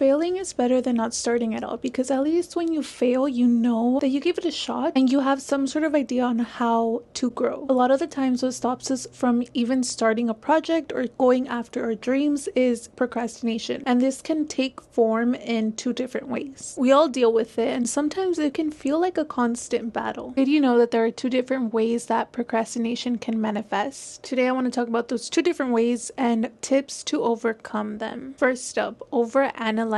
Failing is better than not starting at all, because at least when you fail, you know that you gave it a shot and you have some sort of idea on how to grow. A lot of the times what stops us from even starting a project or going after our dreams is procrastination. And this can take form in two different ways. We all deal with it, and sometimes it can feel like a constant battle. Did you know that there are two different ways that procrastination can manifest? Today I want to talk about those two different ways and tips to overcome them. First up, overanalyzing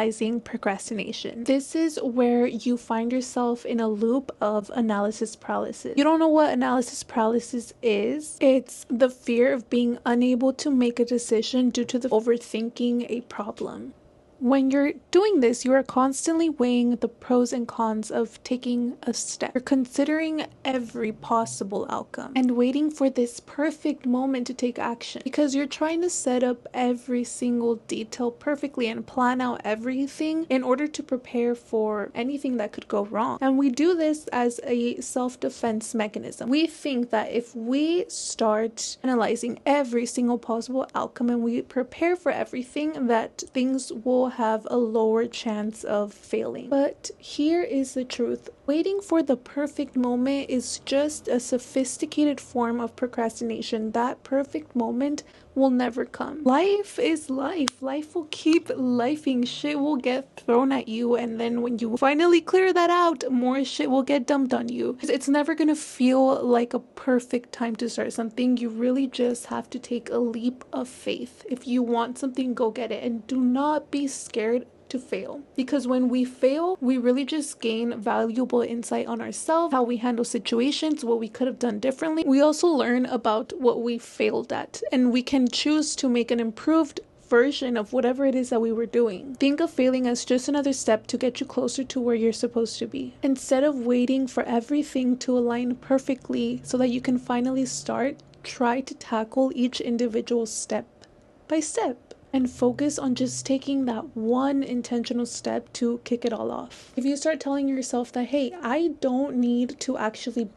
procrastination. This is where you find yourself in a loop of analysis paralysis. You don't know what analysis paralysis is? It's the fear of being unable to make a decision due to the overthinking a problem. When you're doing this, you are constantly weighing the pros and cons of taking a step. You're considering every possible outcome and waiting for this perfect moment to take action, because you're trying to set up every single detail perfectly and plan out everything in order to prepare for anything that could go wrong. And we do this as a self-defense mechanism. We think that if we start analyzing every single possible outcome and we prepare for everything, that things will have a lower chance of failing. But here is the truth. Waiting for the perfect moment is just a sophisticated form of procrastination. That perfect moment will never come. Life is life. Life will keep lifing. Shit will get thrown at you, and then when you finally clear that out, more shit will get dumped on you. It's never gonna feel like a perfect time to start something. You really just have to take a leap of faith. If you want something, go get it, and do not be scared to fail, because when we fail, we really just gain valuable insight on ourselves, how we handle situations, what we could have done differently. We also learn about what we failed at, and we can choose to make an improved version of whatever it is that we were doing. Think of failing as just another step to get you closer to where you're supposed to be. Instead of waiting for everything to align perfectly so that you can finally start, try to tackle each individual step by step and focus on just taking that one intentional step to kick it all off. If you start telling yourself that, hey, I don't need to actually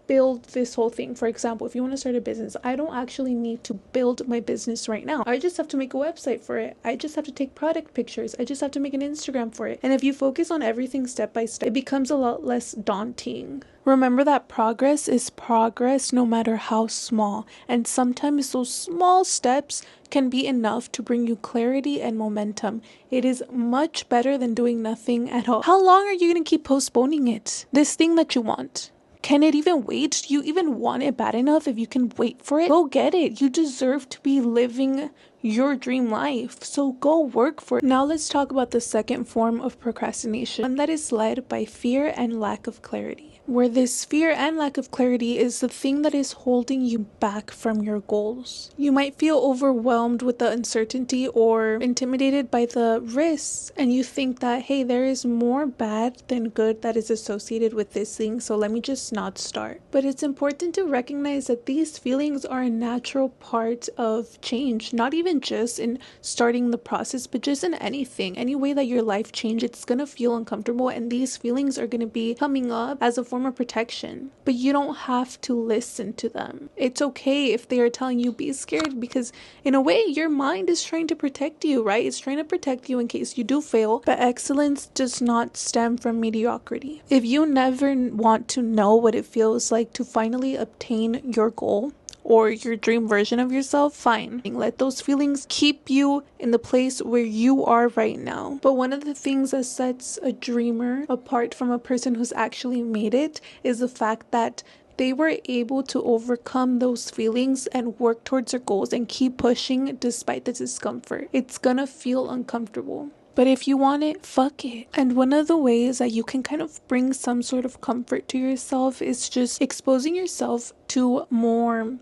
build this whole thing. For example, if you want to start a business, I don't actually need to build my business right now. I just have to make a website for it. I just have to take product pictures. I just have to make an Instagram for it. And if you focus on everything step by step, it becomes a lot less daunting. Remember that progress is progress no matter how small. And sometimes those small steps can be enough to bring you clarity and momentum. It is much better than doing nothing at all. How long are you going to keep postponing it? This thing that you want. Can it even wait? Do you even want it bad enough? If you can wait for it, go get it. You deserve to be living your dream life. So go work for it. Now let's talk about the second form of procrastination, one that is led by fear and lack of clarity. Where this fear and lack of clarity is the thing that is holding you back from your goals. You might feel overwhelmed with the uncertainty or intimidated by the risks, and you think that, hey, there is more bad than good that is associated with this thing, so let me just not start. But it's important to recognize that these feelings are a natural part of change, not even just in starting the process, but just in anything. Any way that your life changes, it's gonna feel uncomfortable, and these feelings are gonna be coming up as a form of protection. But you don't have to listen to them. It's okay if they are telling you be scared, because in a way your mind is trying to protect you, right? It's trying to protect you in case you do fail. But excellence does not stem from mediocrity. If you never want to know what it feels like to finally obtain your goal or your dream version of yourself, fine. Let those feelings keep you in the place where you are right now. But one of the things that sets a dreamer apart from a person who's actually made it is the fact that they were able to overcome those feelings and work towards their goals and keep pushing despite the discomfort. It's gonna feel uncomfortable. But if you want it, fuck it. And one of the ways that you can kind of bring some sort of comfort to yourself is just exposing yourself to more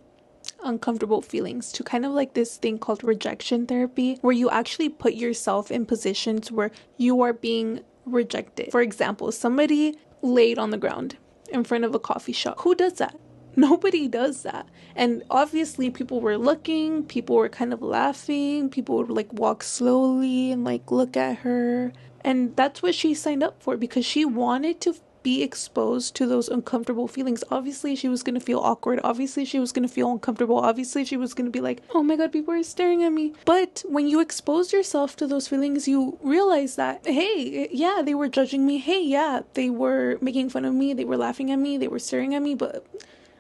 uncomfortable feelings, to kind of like this thing called rejection therapy, where you actually put yourself in positions where you are being rejected. For example, somebody laid on the ground in front of a coffee shop. Who does that? Nobody does that. And obviously people were looking, people were kind of laughing, people would like walk slowly and like look at her. And that's what she signed up for, because she wanted to be exposed to those uncomfortable feelings. Obviously, she was going to feel awkward. Obviously, she was going to feel uncomfortable. Obviously, she was going to be like, oh my God, people are staring at me. But when you expose yourself to those feelings, you realize that, hey, yeah, they were judging me. Hey, yeah, they were making fun of me. They were laughing at me. They were staring at me, but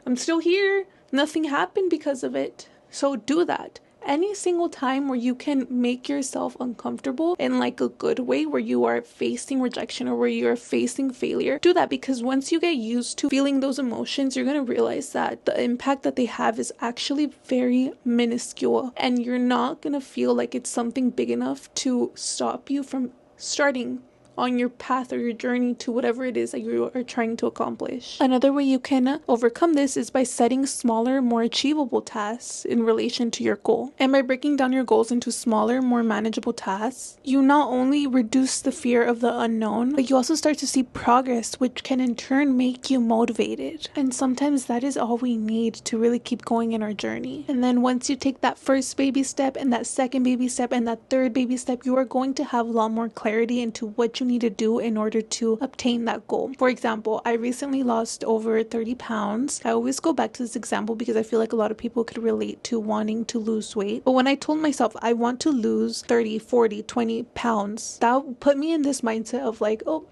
I'm still here. Nothing happened because of it. So do that. Any single time where you can make yourself uncomfortable in like a good way, where you are facing rejection or where you're facing failure, do that, because once you get used to feeling those emotions, you're going to realize that the impact that they have is actually very minuscule, and you're not going to feel like it's something big enough to stop you from starting on your path or your journey to whatever it is that you are trying to accomplish. Another way you can overcome this is by setting smaller, more achievable tasks in relation to your goal. And by breaking down your goals into smaller, more manageable tasks, you not only reduce the fear of the unknown, but you also start to see progress, which can in turn make you motivated. And sometimes that is all we need to really keep going in our journey. And then once you take that first baby step and that second baby step and that third baby step, you are going to have a lot more clarity into what you need to do in order to obtain that goal. For example, I recently lost over 30 pounds. I always go back to this example because I feel like a lot of people could relate to wanting to lose weight. But when I told myself I want to lose 30, 40, 20 pounds, that put me in this mindset of like, oh,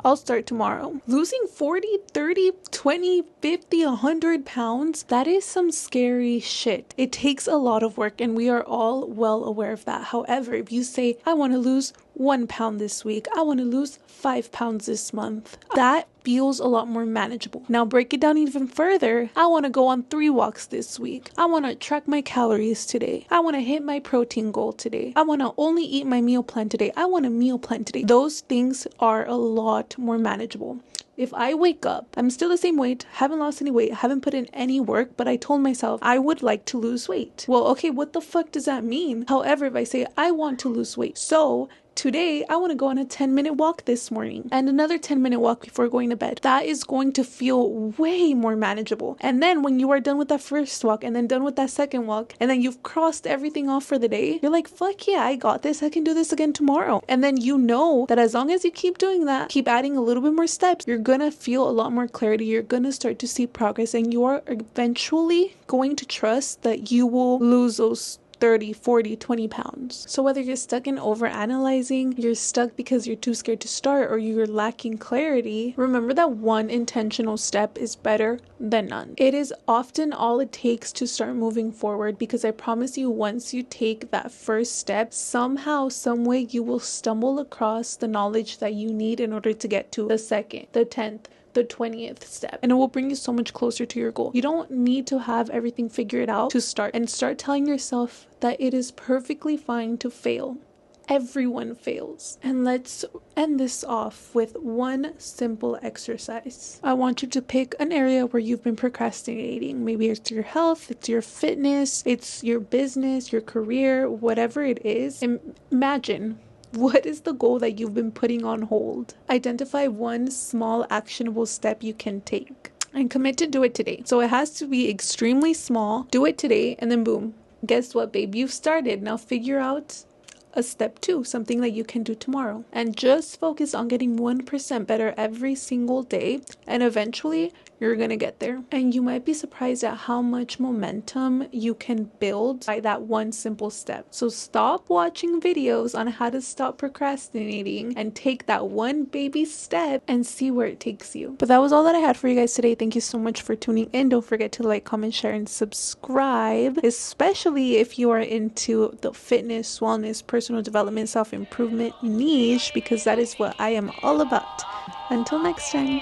I'll start tomorrow. Losing 40, 30, 20, 50, 100 pounds, that is some scary shit. It takes a lot of work, and we are all well aware of that. However, if you say, I want to lose 1 pound this week, I want to lose 5 pounds this month, that feels a lot more manageable. Now break it down even further. I want to go on 3 walks this week. I want to track my calories today. I want to hit my protein goal today. I want to only eat my meal plan today. I want a meal plan today. Those things are a lot more manageable. If I wake up, I'm still the same weight, haven't lost any weight, haven't put in any work, but I told myself I would like to lose weight. Well, okay, what the fuck does that mean? However, if I say I want to lose weight, so today, I want to go on a 10-minute walk this morning and another 10-minute walk before going to bed. That is going to feel way more manageable. And then when you are done with that first walk and then done with that second walk and then you've crossed everything off for the day, you're like, fuck yeah, I got this. I can do this again tomorrow. And then you know that as long as you keep doing that, keep adding a little bit more steps, you're going to feel a lot more clarity. You're going to start to see progress, and you are eventually going to trust that you will lose those 30, 40, 20 pounds. So whether you're stuck in overanalyzing, you're stuck because you're too scared to start, or you're lacking clarity, remember that one intentional step is better than none. It is often all it takes to start moving forward, because I promise you, once you take that first step, somehow, some way, you will stumble across the knowledge that you need in order to get to the second, the 10th, the 20th step, and it will bring you so much closer to your goal. You don't need to have everything figured out to start, and start telling yourself that it is perfectly fine to fail. Everyone fails. And let's end this off with one simple exercise. I want you to pick an area where you've been procrastinating. Maybe it's your health, it's your fitness, it's your business, your career, whatever it is. Imagine, what is the goal that you've been putting on hold? Identify one small actionable step you can take and commit to do it today. So it has to be extremely small. Do it today, and then boom. Guess what, babe? You've started. Now figure out a step 2, something that you can do tomorrow. And just focus on getting 1% better every single day, and eventually you're gonna get there. And you might be surprised at how much momentum you can build by that one simple step. So stop watching videos on how to stop procrastinating and take that one baby step and see where it takes you. But that was all that I had for you guys today. Thank you so much for tuning in. Don't forget to like, comment, share, and subscribe, especially if you are into the fitness, wellness, personal development, self-improvement niche, because that is what I am all about. Until next time.